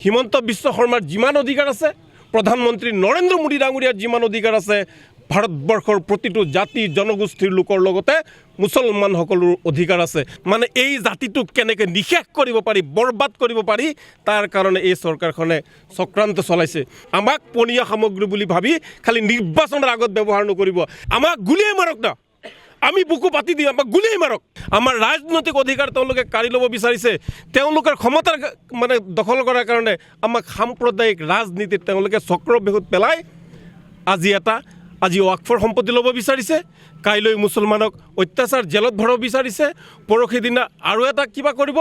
হিমন্ত বিশ্ব শৰ্মাৰ যিমান অধিকাৰ আছে, প্ৰধানমন্ত্ৰী নৰেন্দ্ৰ মোদী ডাঙৰীয়াৰ যিমান অধিকাৰ আছে, ভাৰতবৰ্ষৰ প্ৰতিটো জাতি জনগোষ্ঠীৰ লোকৰ লগতে মুছলমানসকলৰ অধিকাৰ আছে। মানে এই জাতিটোক কেনেকৈ নিশেষ কৰিব পাৰি, বৰবাদ কৰিব পাৰি, তাৰ কাৰণে এই চৰকাৰখনে চক্ৰান্ত চলাইছে। আমাক পনীয়া সামগ্ৰী বুলি ভাবি খালি নিৰ্বাচনৰ আগত ব্যৱহাৰ নকৰিব। আমাক গুলিয়াই মাৰক না, আমি বুকু পাতি দিওঁ, আমাক গুলিয়াই মাৰক। আমাৰ ৰাজনৈতিক অধিকাৰ তেওঁলোকে কাঢ়ি ল'ব বিচাৰিছে। তেওঁলোকৰ ক্ষমতাৰ মানে দখল কৰাৰ কাৰণে আমাক সাম্প্ৰদায়িক ৰাজনীতিত তেওঁলোকে চক্ৰবেহুত পেলাই আজি ৱাকফৰ সম্পত্তি ল'ব বিচাৰিছে, কাইলৈ মুছলমানক অত্যাচাৰ জেলত ভৰাব বিচাৰিছে, পৰহি দিনা আৰু এটা কিবা কৰিব,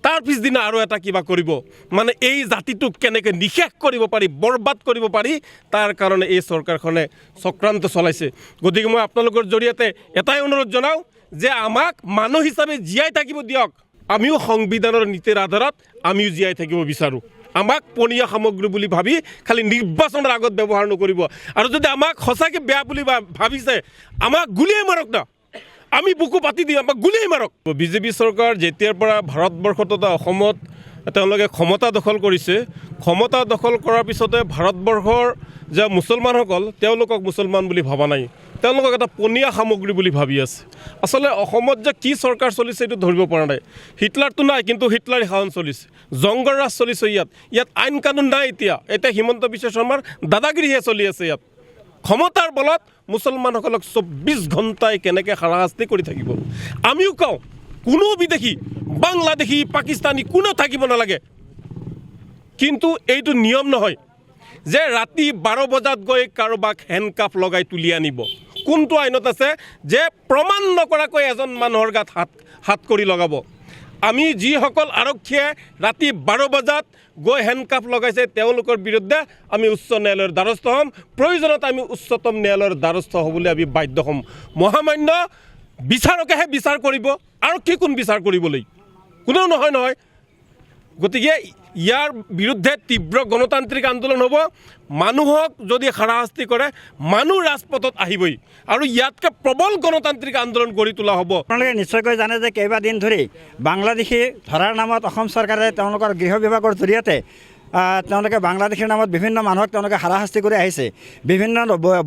তাৰ পিছদিনা আৰু এটা কিবা কৰিব। মানে এই জাতিটোক কেনেকৈ নিশেষ কৰিব পাৰি, বৰবাদ কৰিব পাৰি, তাৰ কাৰণে এই চৰকাৰখনে চক্ৰান্ত চলাইছে। গতিকে মই আপোনালোকৰ জৰিয়তে এটাই অনুৰোধ জনাওঁ যে আমাক মানুহ হিচাপে জীয়াই থাকিব দিয়ক। আমিও সংবিধানৰ নীতিৰ আধাৰত আমিও জীয়াই থাকিব বিচাৰোঁ। আমাক পনীয়া সামগ্ৰী বুলি ভাবি খালি নিৰ্বাচনৰ আগত ব্যৱহাৰ নকৰিব। আৰু যদি আমাক সঁচাকৈ বেয়া বুলি ভাবিছে, আমাক গুলিয়াই মাৰক না, আমি বুকু পাতি দিওঁ, আমাক গুলিয়াই মাৰক। বিজেপি চৰকাৰ যেতিয়াৰ পৰা ভাৰতবৰ্ষত তথা অসমত তেওঁলোকে ক্ষমতা দখল কৰিছে, ক্ষমতা দখল কৰাৰ পিছতে ভাৰতবৰ্ষৰ যে মুছলমানসকল, তেওঁলোকক মুছলমান বুলি ভবা নাই, তেওঁলোকক এটা পনীয়া সামগ্ৰী বুলি ভাবি আছে। আচলতে অসমত যে কি চৰকাৰ চলিছে এইটো ধৰিব পৰা নাই। হিটলাৰটো নাই, কিন্তু হিটলাৰী শাসন চলিছে, জংগৰ ৰাজ চলিছে। ইয়াত আইন কানুন নাই। এতিয়া হিমন্ত বিশ্ব শৰ্মাৰ দাদাগিৰিহে চলি আছে। ইয়াত ক্ষমতাৰ বলত মুছলমানসকলক 24 ঘণ্টাই কেনেকৈ হাৰাশাস্তি কৰি থাকিব। আমিও কওঁ, কোনো বিদেশী, বাংলাদেশী, পাকিস্তানী কোনো থাকিব নালাগে। কিন্তু এইটো নিয়ম নহয় যে ৰাতি 12 বজাত গৈ কাৰোবাক হেণ্ডকাফ লগাই তুলি আনিব। কোনটো আইনত আছে যে প্ৰমাণ নকৰাকৈ এজন মানুহৰ গাত হাত কৰি লগাব? আমি যিসকল আৰক্ষীয়ে ৰাতি 12 বজাত গৈ হেণ্ডকাফ লগাইছে, তেওঁলোকৰ বিৰুদ্ধে আমি উচ্চ ন্যায়ালয়ৰ দ্বাৰস্থ হ'ম। প্ৰয়োজনত আমি উচ্চতম ন্যায়ালয়ৰ দ্বাৰস্থ হ'বলৈ আমি বাধ্য হ'ম। মহামান্য বিচাৰকেহে বিচাৰ কৰিব, আৰু কি কোন বিচাৰ কৰিবলৈ? কোনেও নহয়। গতিকে ইয়াৰ বিৰুদ্ধে তীব্ৰ গণতান্ত্ৰিক আন্দোলন হ'ব। মানুহক যদি হাৰাশাস্তি কৰে, মানুহ ৰাজপথত আহিবই, আৰু ইয়াতকৈ প্ৰবল গণতান্ত্ৰিক আন্দোলন গঢ়ি তোলা হ'ব। আপোনালোকে নিশ্চয়কৈ জানে যে কেইবাদিন ধৰি বাংলাদেশী ধৰাৰ নামত অসম চৰকাৰে তেওঁলোকৰ গৃহ বিভাগৰ জৰিয়তে তেওঁলোকে বাংলাদেশীৰ নামত বিভিন্ন মানুহক তেওঁলোকে হাৰাশাস্তি কৰি আহিছে। বিভিন্ন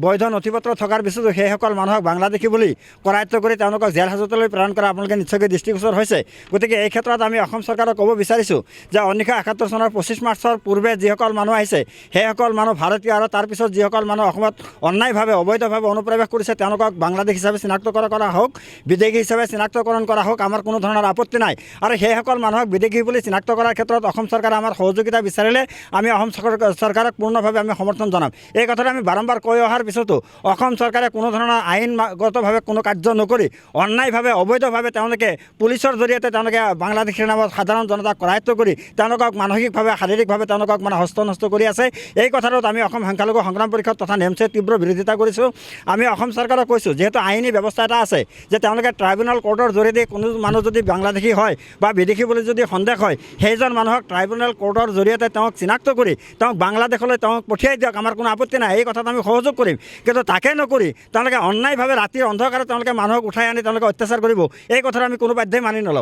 বৈধ নথি পত্ৰ থকাৰ পিছতো সেইসকল মানুহক বাংলাদেশী বুলি কৰায়ত্ব কৰি তেওঁলোকক জেল হাজতলৈ প্ৰেৰণ কৰা আপোনালোকে নিশ্চয়কৈ দৃষ্টিগোচৰ হৈছে। গতিকে এই ক্ষেত্ৰত আমি অসম চৰকাৰক ক'ব বিচাৰিছোঁ যে 1971 চনৰ 25 মাৰ্চৰ পূৰ্বে যিসকল মানুহ আহিছে, সেইসকল মানুহ ভাৰতীয়, আৰু তাৰপিছত যিসকল মানুহ অসমত অন্যায়ভাৱে অবৈধভাৱে অনুপ্ৰৱেশ কৰিছে, তেওঁলোকক বাংলাদেশ হিচাপে চিনাক্তকৰণ কৰা হওক, বিদেশী হিচাপে চিনাক্তকৰণ কৰা হওক, আমাৰ কোনো ধৰণৰ আপত্তি নাই। আৰু সেইসকল মানুহক বিদেশী বুলি চিনাক্ত কৰাৰ ক্ষেত্ৰত অসম চৰকাৰে আমাৰ সহযোগিতা বিচাৰিলে আমি অসম চৰকাৰক পূৰ্ণভাৱে আমি সমৰ্থন জনাম। এই কথাটো আমি বাৰম্বাৰ কৈ অহাৰ পিছতো অসম চৰকাৰে কোনো ধৰণৰ আইনগতভাৱে কোনো কাৰ্য নকৰি অন্যায়ভাৱে অবৈধভাৱে তেওঁলোকে পুলিচৰ জৰিয়তে তেওঁলোকে বাংলাদেশীৰ নামত সাধাৰণ জনতাক কৰায়ত্ব কৰি তেওঁলোকক মানসিকভাৱে শাৰীৰিকভাৱে তেওঁলোকক হস্তনষ্ট কৰি আছে। এই কথাটোত আমি অসম সংখ্যালঘু সংগ্ৰাম পৰিষদ তথা নেমছে তীব্ৰ বিৰোধিতা কৰিছোঁ। আমি অসম চৰকাৰক কৈছোঁ, যিহেতু আইনী ব্যৱস্থা এটা আছে যে তেওঁলোকে ট্ৰাইব্যুনেল কোৰ্টৰ জৰিয়তে কোনো মানুহ যদি বাংলাদেশী হয় বা বিদেশী বুলি যদি সন্দেহ হয়, সেইজন মানুহক ট্ৰাইব্যুনেল কোৰ্টৰ জৰিয়তে তেওঁক চিনাক্ত কৰি তেওঁক বাংলাদেশলৈ তেওঁক পঠিয়াই দিয়ক, আমাৰ কোনো আপত্তি নাই। এই কথাত আমি সহযোগ কৰিম। কিন্তু তাকে নকৰি তেওঁলোকে অন্যায়ভাৱে ৰাতিৰ অন্ধকাৰত তেওঁলোকে মানুহক উঠাই আনি তেওঁলোকে অত্যাচাৰ কৰিব, এই কথাটো আমি কোনো বাধ্যই মানি নলওঁ।